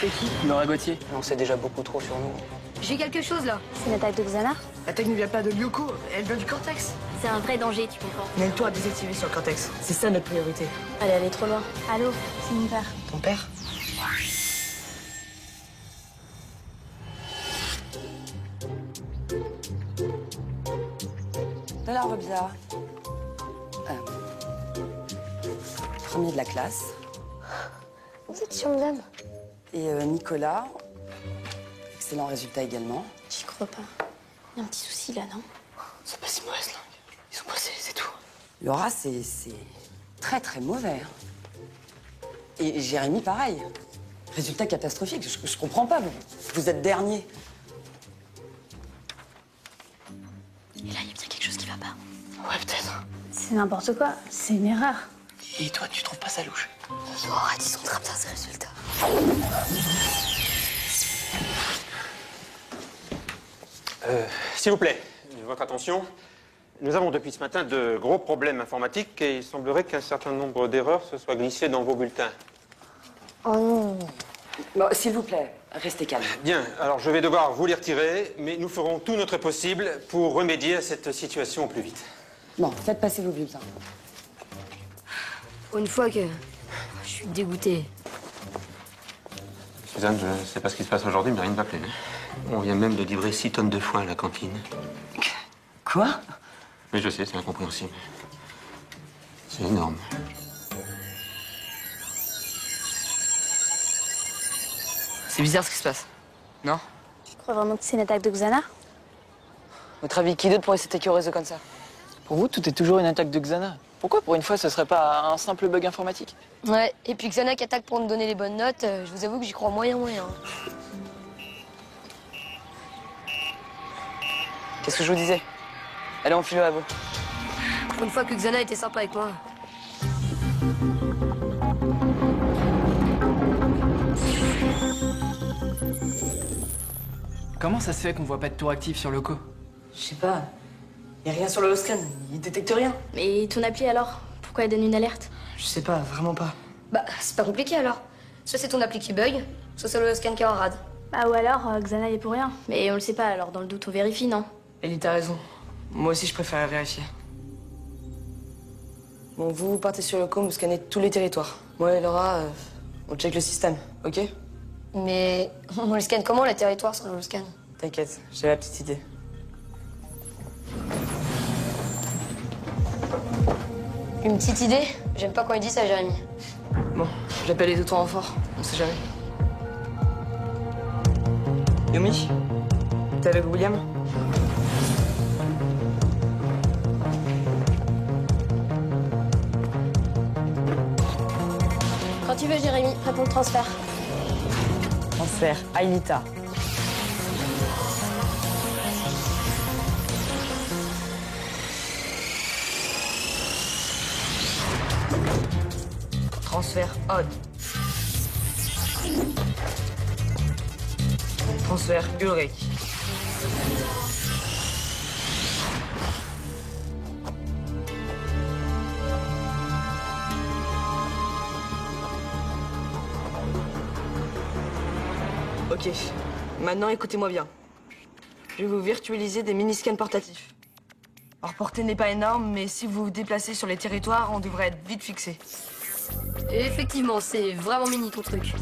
C'est qui? Nora Gauthier. On sait déjà beaucoup trop sur nous. J'ai quelque chose là. C'est une attaque de Xana? L'attaque ne vient pas de Lyoko, elle vient du Cortex. C'est un vrai danger, tu comprends? Mène-toi à désactiver sur le Cortex. C'est ça notre priorité. Allez, elle est trop loin. Allô, c'est mon père. Ton père? De l'arbre bizarre. Premier de la classe. Vous êtes sur madame? Et Nicolas. Excellent résultat également. J'y crois pas. Il y a un petit souci là, non? C'est pas si mauvaise langue. Ils sont passés, c'est tout. Laura, c'est très très mauvais. Hein. Et Jérémy, pareil. Résultat catastrophique. Je comprends pas. Vous êtes dernier. Et là, il y a bien quelque chose qui va pas. Ouais, peut-être. C'est n'importe quoi. C'est une erreur. Et toi, tu trouves pas ça louche? Oh, arrête, ils sont très bien ces résultats. S'il vous plaît, votre attention. Nous avons depuis ce matin de gros problèmes informatiques et il semblerait qu'un certain nombre d'erreurs se soient glissées dans vos bulletins. Oh non. Bon, s'il vous plaît, restez calme. Bien, alors je vais devoir vous les retirer, mais nous ferons tout notre possible pour remédier à cette situation au plus vite. Bon, faites passer vos bulletins. Pour une fois que je suis dégoûté. Suzanne, je ne sais pas ce qui se passe aujourd'hui, mais rien ne va plus. On vient même de livrer 6 tonnes de foin à la cantine. Quoi? Mais je sais, c'est incompréhensible. C'est énorme. C'est bizarre ce qui se passe. Non? Tu crois vraiment que c'est une attaque de Xana? Votre avis, qui d'autre pourrait s'attaquer au réseau comme ça? Pour vous, tout est toujours une attaque de Xana. Pourquoi, pour une fois, ce serait pas un simple bug informatique? Ouais, et puis Xana qui attaque pour nous donner les bonnes notes, je vous avoue que j'y crois moyen. Qu'est-ce que je vous disais? Allez, on file à vous. Pour une fois que Xana était sympa avec moi. Comment ça se fait qu'on voit pas de tour actif sur Loco? Je sais pas. Y a rien sur le scan, il détecte rien. Mais ton appli alors? Pourquoi elle donne une alerte? Je sais pas, vraiment pas. Bah, c'est pas compliqué alors. Soit c'est ton appli qui bug, soit c'est le scan qui est en rade. Bah ou alors, Xana y est pour rien. Mais on le sait pas, alors dans le doute, on vérifie, non? Ellie, t'as raison. Moi aussi, je préfère vérifier. Bon, vous partez sur le com, vous scannez tous les territoires. Moi et Laura, on check le système, ok? Mais on le scanne comment, les territoires, sans le scan? T'inquiète, j'ai la petite idée. Une petite idée? J'aime pas quand il dit ça, Jérémy. Bon, j'appelle les autres renforts, on sait jamais. Yumi, t'es avec William? Quand tu veux, Jérémy, prêt pour le transfert. Transfert, Aïlita. Transfert, Odd. Transfert, Ulrich. Ok, maintenant écoutez-moi bien. Je vais vous virtualiser des mini-scans portatifs. Leur portée n'est pas énorme, mais si vous vous déplacez sur les territoires, on devrait être vite fixé. Et effectivement, c'est vraiment mini ton truc.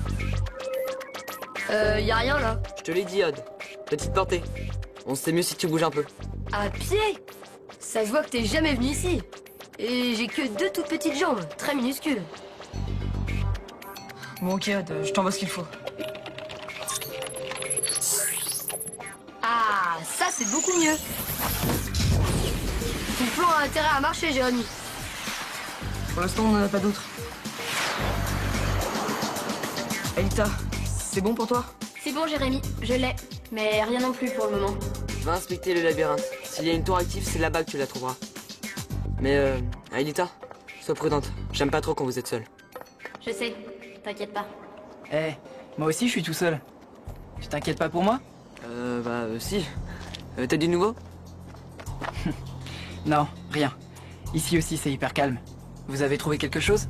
Y a rien là. Je te l'ai dit, Odd. Petite portée. On sait mieux si tu bouges un peu. À pied? Ça se voit que t'es jamais venu ici. Et j'ai que 2 toutes petites jambes, très minuscules. Bon, ok, Odd, je t'envoie ce qu'il faut. Ah, ça c'est beaucoup mieux. Ton plan a intérêt à marcher, Jérémy. Pour l'instant, on n'en a pas d'autres. Aïlita, c'est bon pour toi? C'est bon, Jérémy, je l'ai. Mais rien non plus pour le moment. Va inspecter le labyrinthe. S'il y a une tour active, c'est là-bas que tu la trouveras. Mais, Aïlita, sois prudente. J'aime pas trop quand vous êtes seule. Je sais, t'inquiète pas. Eh, moi aussi je suis tout seul. Tu t'inquiètes pas pour moi? Si. T'as du nouveau? Non, rien. Ici aussi c'est hyper calme. Vous avez trouvé quelque chose?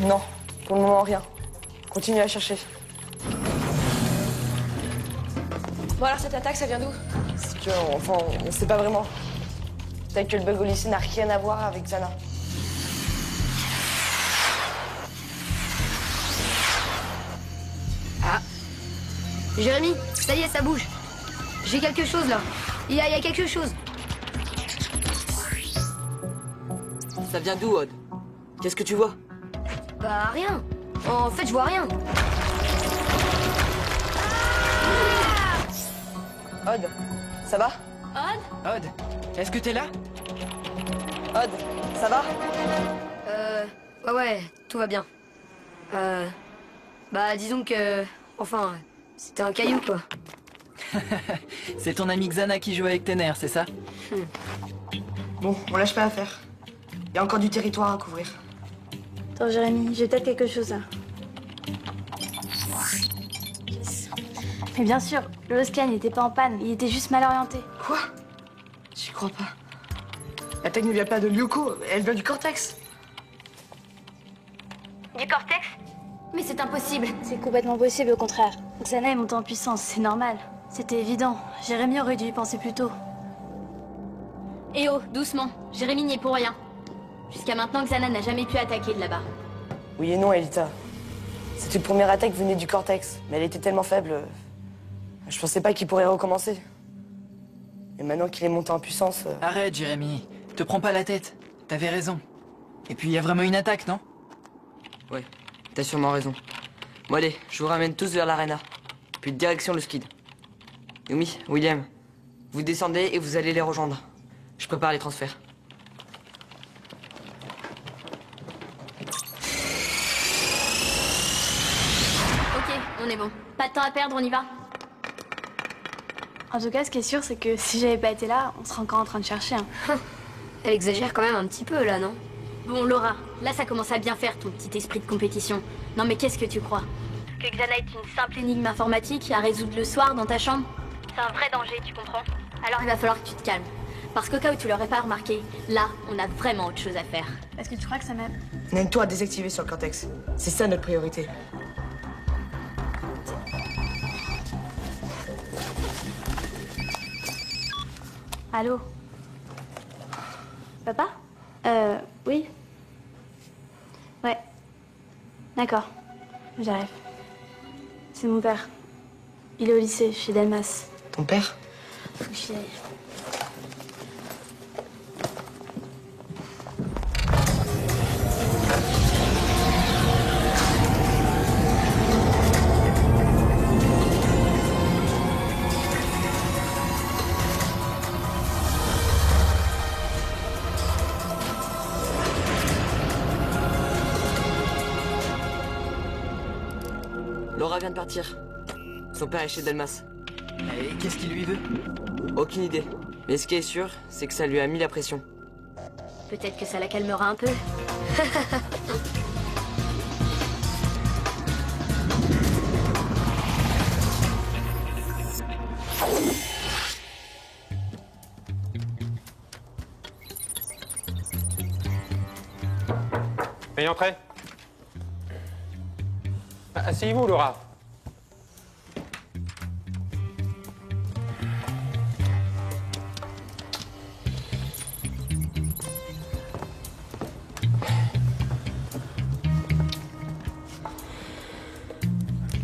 Non. Pour le moment, rien. Continuez à chercher. Bon alors, cette attaque, ça vient d'où? C'est que, enfin, on sait pas vraiment. Peut-être que le bug au lycée n'a rien à voir avec Xana. Ah. Jérémy, ça y est, ça bouge. J'ai quelque chose là. Il y a quelque chose. Ça vient d'où, Odd? Qu'est-ce que tu vois? Bah rien. En fait, je vois rien. Odd, ça va? Odd, est-ce que t'es là? Odd, ça va? Ouais, tout va bien. Bah disons que... Enfin, c'était un caillou quoi. C'est ton ami Xana qui joue avec tes nerfs, c'est ça? Bon, on lâche pas l'affaire. Il y a encore du territoire à couvrir. Attends, Jérémy, j'ai peut-être quelque chose là. Mais bien sûr, le scan n'était pas en panne, il était juste mal orienté. Quoi? J'y crois pas. L'attaque ne vient pas de Lyoko, elle vient du cortex. Du cortex? Mais c'est impossible. C'est complètement possible, au contraire. Xana est montée en puissance, c'est normal. C'était évident. Jérémy aurait dû y penser plus tôt. Eh oh, doucement. Jérémy n'y est pour rien. Jusqu'à maintenant, Xana n'a jamais pu attaquer de là-bas. Oui et non, Elita. Cette première attaque venait du cortex, mais elle était tellement faible. Je pensais pas qu'il pourrait recommencer. Et maintenant qu'il est monté en puissance... Arrête, Jérémy. Te prends pas la tête. T'avais raison. Et puis, il y a vraiment une attaque, non? Ouais, t'as sûrement raison. Bon allez, je vous ramène tous vers l'arena. Puis direction le skid. Yumi, William, vous descendez et vous allez les rejoindre. Je prépare les transferts. Ok, on est bon. Pas de temps à perdre, on y va. En tout cas, ce qui est sûr, c'est que si j'avais pas été là, on serait encore en train de chercher. Elle exagère quand même un petit peu là, non? Bon, Laura, là ça commence à bien faire ton petit esprit de compétition. Non mais qu'est-ce que tu crois? Que Xana est une simple énigme informatique à résoudre le soir dans ta chambre? C'est un vrai danger, tu comprends? Alors il va falloir que tu te calmes. Parce qu'au cas où tu l'aurais pas remarqué, là, on a vraiment autre chose à faire. Est-ce que tu crois que ça m'aide? Name-toi à désactiver sur le cortex. C'est ça notre priorité. Allô? Papa? Oui? Ouais. D'accord. J'arrive. C'est mon père. Il est au lycée, chez Delmas. Ton père? Faut que j'y aille. Laura vient de partir. Son père est chez Delmas. Et qu'est-ce qu'il lui veut? Aucune idée. Mais ce qui est sûr, c'est que ça lui a mis la pression. Peut-être que ça la calmera un peu. Veuillez entrer. Asseyez-vous, Laura.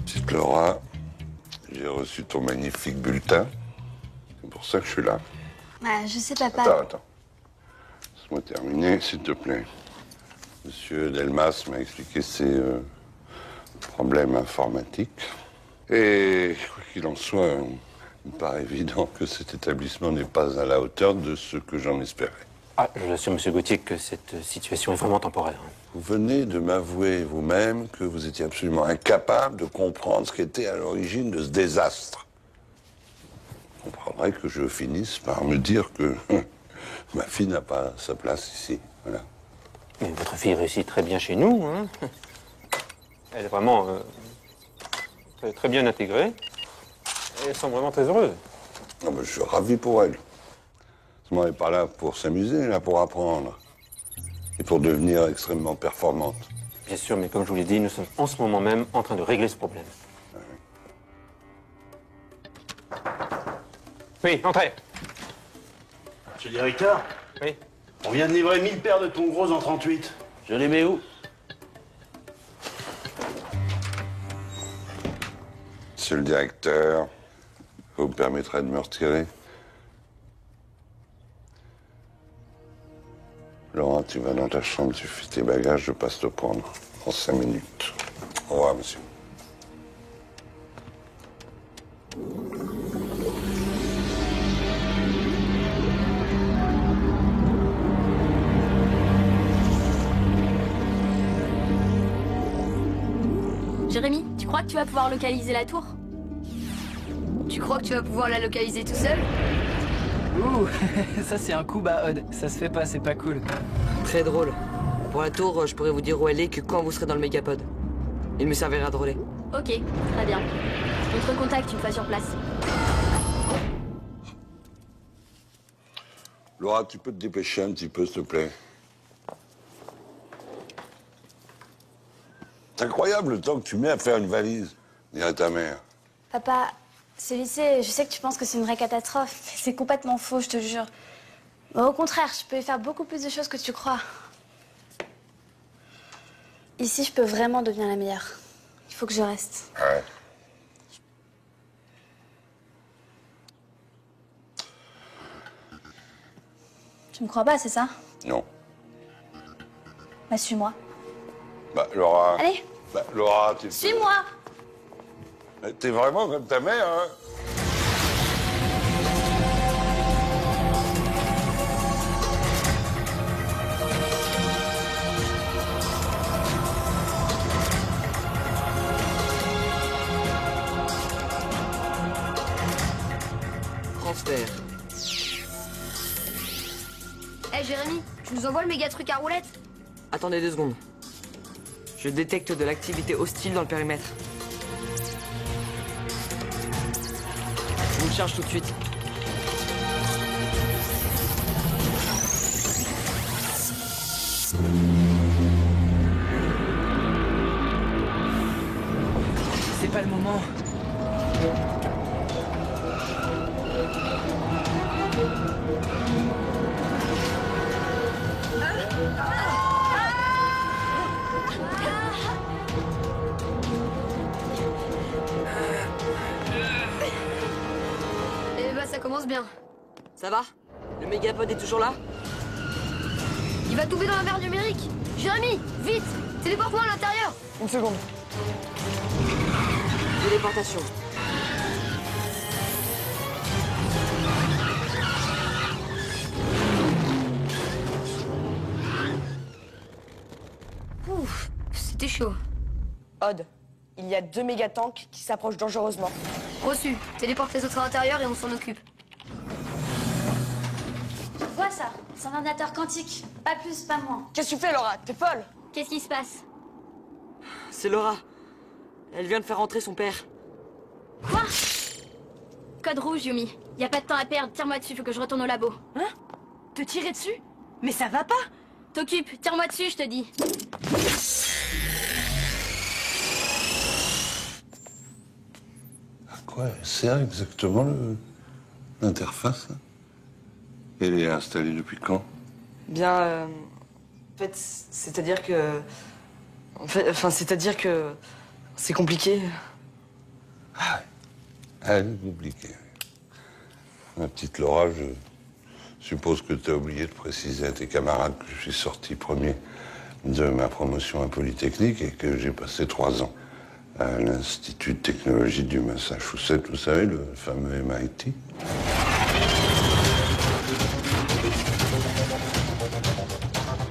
Petite Laura, j'ai reçu ton magnifique bulletin. C'est pour ça que je suis là. Ah, je sais, papa. Attends. Laisse-moi terminer, s'il te plaît. Monsieur Delmas m'a expliqué ses problèmes informatiques. Et quoi qu'il en soit, il me paraît évident que cet établissement n'est pas à la hauteur de ce que j'en espérais. Ah, je l'assure, monsieur Gauthier, que cette situation est vraiment temporaire. Vous venez de m'avouer vous-même que vous étiez absolument incapable de comprendre ce qui était à l'origine de ce désastre. Vous comprendrez que je finisse par me dire que ma fille n'a pas sa place ici. Voilà. Mais votre fille réussit très bien chez nous, hein. Elle est vraiment très bien intégrée. Et elle semble vraiment très heureuse. Non, mais je suis ravi pour elle. Elle n'est pas là pour s'amuser, elle est là pour apprendre. Et pour devenir extrêmement performante. Bien sûr, mais comme je vous l'ai dit, nous sommes en ce moment même en train de régler ce problème. Oui, entrez. Monsieur le directeur, Oui. on vient de livrer 1000 paires de tons gros en 38. Je les mets où? Monsieur le directeur, vous me permettrez de me retirer? Laurent, tu vas dans ta chambre, tu fais tes bagages, je passe te prendre en 5 minutes. Au revoir, monsieur. Jérémy, tu crois que tu vas pouvoir localiser la tour? Tu crois que tu vas pouvoir la localiser tout seul? Ouh, ça c'est un coup bas, Odd. Ça se fait pas, c'est pas cool. Très drôle. Pour la tour, je pourrais vous dire où elle est que quand vous serez dans le mégapode. Il me servira de relais. Ok, très bien. On te recontacte une fois sur place. Laura, tu peux te dépêcher un petit peu, s'il te plaît? C'est incroyable le temps que tu mets à faire une valise, dirait ta mère. Papa, ce lycée, je sais que tu penses que c'est une vraie catastrophe, mais c'est complètement faux, je te le jure. Au contraire, je peux y faire beaucoup plus de choses que tu crois. Ici, je peux vraiment devenir la meilleure. Il faut que je reste. Ouais. Tu me crois pas, c'est ça? Non. Bah, suis-moi. Bah, Laura... Allez. Bah, Laura, tu... Suis-moi! T'es vraiment comme ta mère, hein? Transfert. Hé Jérémy, tu nous envoies le méga truc à roulettes? Attendez 2 secondes. Je détecte de l'activité hostile dans le périmètre. Je vous le charge tout de suite. C'est pas le moment. Eh bah ça commence bien. Ça va? Le mégapode est toujours là? Il va tomber dans la mer numérique. Jérémy, vite, téléporte-moi à l'intérieur. 1 seconde. Téléportation. Ouf, c'était chaud. Odd, il y a 2 mégatanks qui s'approchent dangereusement. Reçu, téléporte les autres à l'intérieur et on s'en occupe. Tu vois ça? C'est un ordinateur quantique. Pas plus, pas moins. Qu'est-ce que tu fais, Laura? T'es folle? Qu'est-ce qui se passe? C'est Laura. Elle vient de faire rentrer son père. Quoi? Code rouge, Yumi. Y a pas de temps à perdre, tire-moi dessus, faut que je retourne au labo. Hein? Te tirer dessus? Mais ça va pas! T'occupe, tire-moi dessus, je te dis. À quoi elle sert exactement l'interface? Elle est installée depuis quand? Bien, en fait, c'est-à-dire que... c'est-à-dire que... C'est compliqué. Ah, elle est compliquée. Ma petite Laura, je suppose que tu as oublié de préciser à tes camarades que je suis sorti premier de ma promotion à Polytechnique et que j'ai passé 3 ans à l'Institut de technologie du Massachusetts, vous savez, le fameux MIT.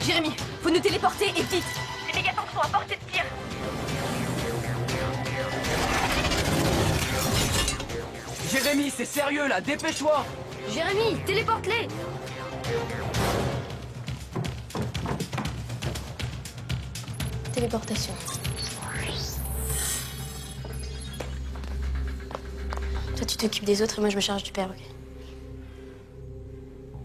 Jérémy, faut nous téléporter et vite! Les mégatanks sont à portée de tir. Jérémy, c'est sérieux là, dépêche-toi! Jérémy, téléporte-les. Téléportation. Toi, tu t'occupes des autres et moi, je me charge du père, ok?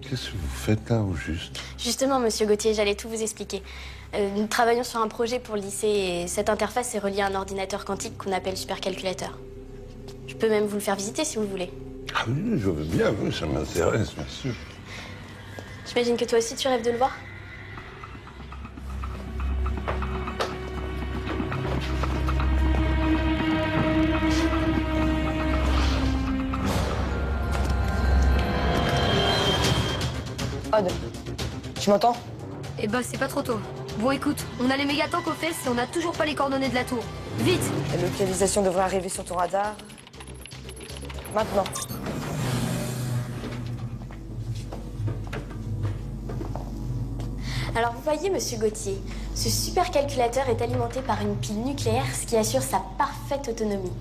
Qu'est-ce que vous faites là, au juste? Justement, monsieur Gauthier, j'allais tout vous expliquer. Nous travaillons sur un projet pour le lycée et cette interface est reliée à un ordinateur quantique qu'on appelle supercalculateur. Je peux même vous le faire visiter si vous le voulez. Ah oui, je veux bien, oui, ça m'intéresse, bien sûr. J'imagine que toi aussi tu rêves de le voir. Odd, tu m'entends? Eh ben, c'est pas trop tôt. Bon, écoute, on a les mégatanks aux fesses et on a toujours pas les coordonnées de la tour. Vite! La localisation devrait arriver sur ton radar. Maintenant. Alors vous voyez, monsieur Gauthier, ce supercalculateur est alimenté par une pile nucléaire, ce qui assure sa parfaite autonomie.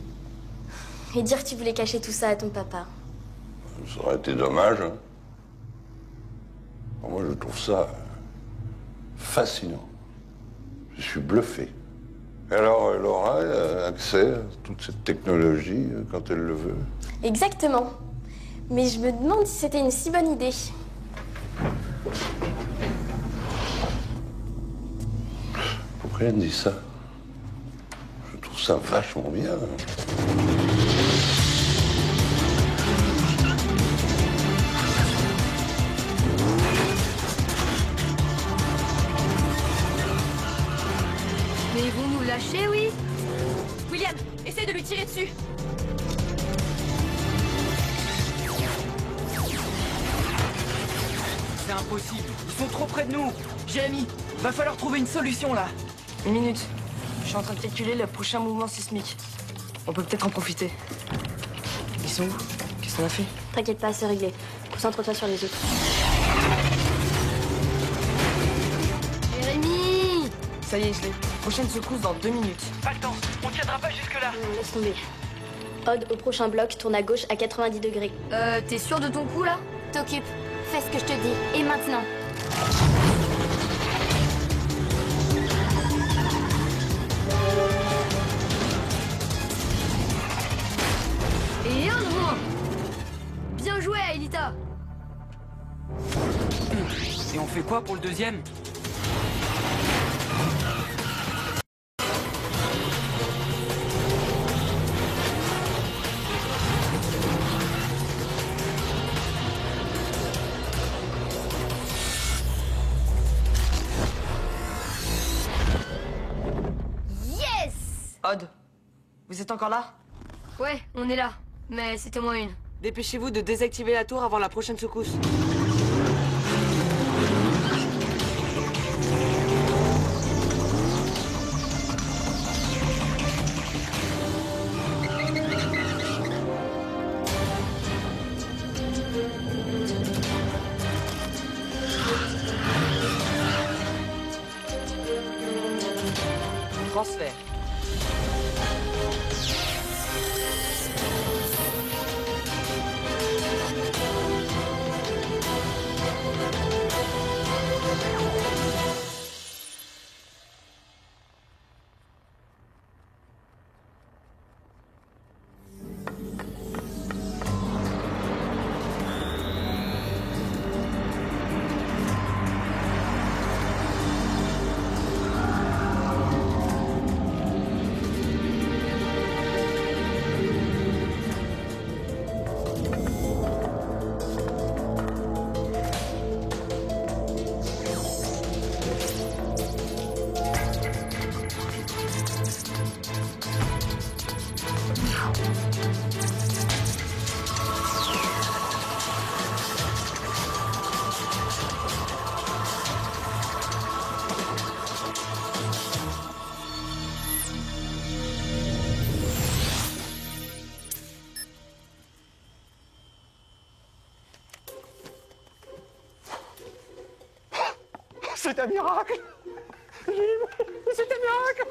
Et dire que tu voulais cacher tout ça à ton papa. Ça aurait été dommage, hein. Moi, je trouve ça fascinant. Je suis bluffé. Et alors, elle aura accès à toute cette technologie quand elle le veut. Exactement. Mais je me demande si c'était une si bonne idée. Pourquoi elle me dit ça? Je trouve ça vachement bien. Mais ils vont nous lâcher, oui? William, essaye de lui tirer dessus. C'est impossible. Ils sont trop près de nous. Jérémy, va falloir trouver une solution là. Une minute. Je suis en train de calculer le prochain mouvement sismique. On peut peut-être en profiter. Ils sont où? Qu'est-ce qu'on a fait? T'inquiète pas, c'est réglé. Concentre-toi sur les autres. Jérémy! Ça y est, je l'ai. Prochaine secousse dans 2 minutes. Pas le temps. On tiendra pas jusque-là. Laisse tomber. Odd, au prochain bloc, tourne à gauche à 90 degrés. T'es sûr de ton coup, là? T'occupe. Fais ce que je te dis. Et maintenant? Et un de moins! Bien joué, Aelita! Et on fait quoi pour le deuxième? Yes! Odd, vous êtes encore là? Ouais, on est là. Mais c'était moins une. Dépêchez-vous de désactiver la tour avant la prochaine secousse. Transfert. C'est un miracle! C'est un miracle!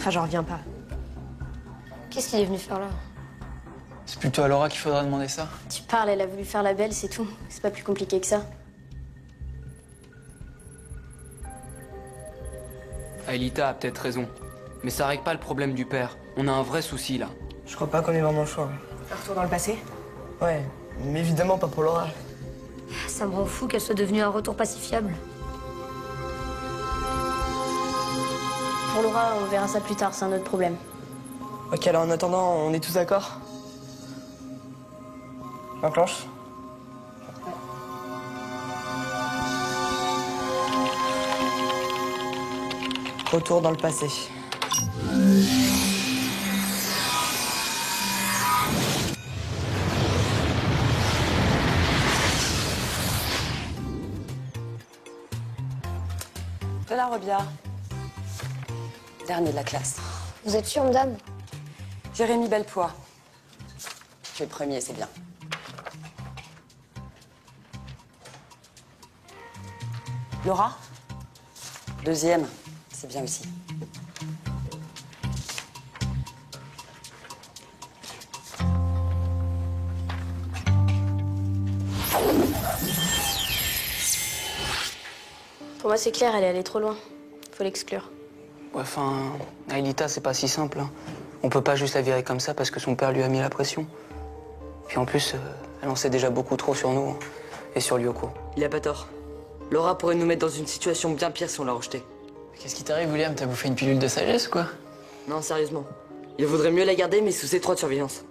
Ah, j'en reviens pas. Qu'est-ce qu'il est venu faire là? C'est plutôt à Laura qu'il faudra demander ça. Tu parles, elle a voulu faire la belle, c'est tout. C'est pas plus compliqué que ça. Aelita a peut-être raison. Mais ça règle pas le problème du père. On a un vrai souci, là. Je crois pas qu'on ait vraiment le choix. Un retour dans le passé? Ouais, mais évidemment pas pour Laura. Ça me rend fou qu'elle soit devenue un retour pacifiable. Pour Laura, on verra ça plus tard, c'est un autre problème. Ok, alors en attendant, on est tous d'accord? Enclenche. Retour dans le passé. De la Robillard. Dernier de la classe. Vous êtes sûre, madame? Jérémy Bellepoix. Tu es le premier, c'est bien. Laura? Deuxième, c'est bien aussi. Pour moi, c'est clair, elle est allée trop loin. Faut l'exclure. Ouais, enfin, Aelita, c'est pas si simple. Hein. On peut pas juste la virer comme ça parce que son père lui a mis la pression. Puis en plus, elle en sait déjà beaucoup trop sur nous hein, et sur Lyoko. Il a pas tort. Laura pourrait nous mettre dans une situation bien pire si on l'a rejetée. Qu'est-ce qui t'arrive, William? T'as bouffé une pilule de sagesse, quoi? Non, sérieusement. Il vaudrait mieux la garder, mais sous étroite surveillance.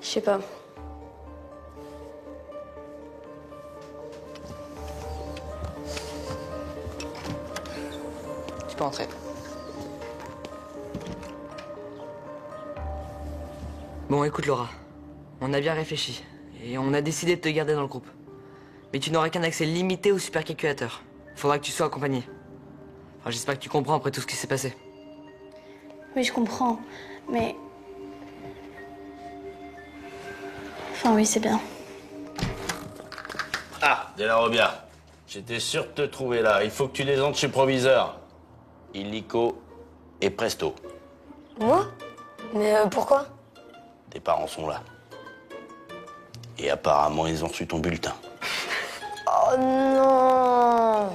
Je sais pas. Tu peux entrer. Bon, écoute, Laura. On a bien réfléchi. Et on a décidé de te garder dans le groupe. Mais tu n'auras qu'un accès limité au supercalculateur. Faudra que tu sois accompagné. Enfin, j'espère que tu comprends après tout ce qui s'est passé. Oui, je comprends, mais... Enfin, oui, c'est bien. Ah, De la Robillard. J'étais sûr de te trouver là. Il faut que tu descendes chez le proviseur. Illico et Presto. Moi? Mais pourquoi? Tes parents sont là. Et apparemment, ils ont reçu ton bulletin. Oh non!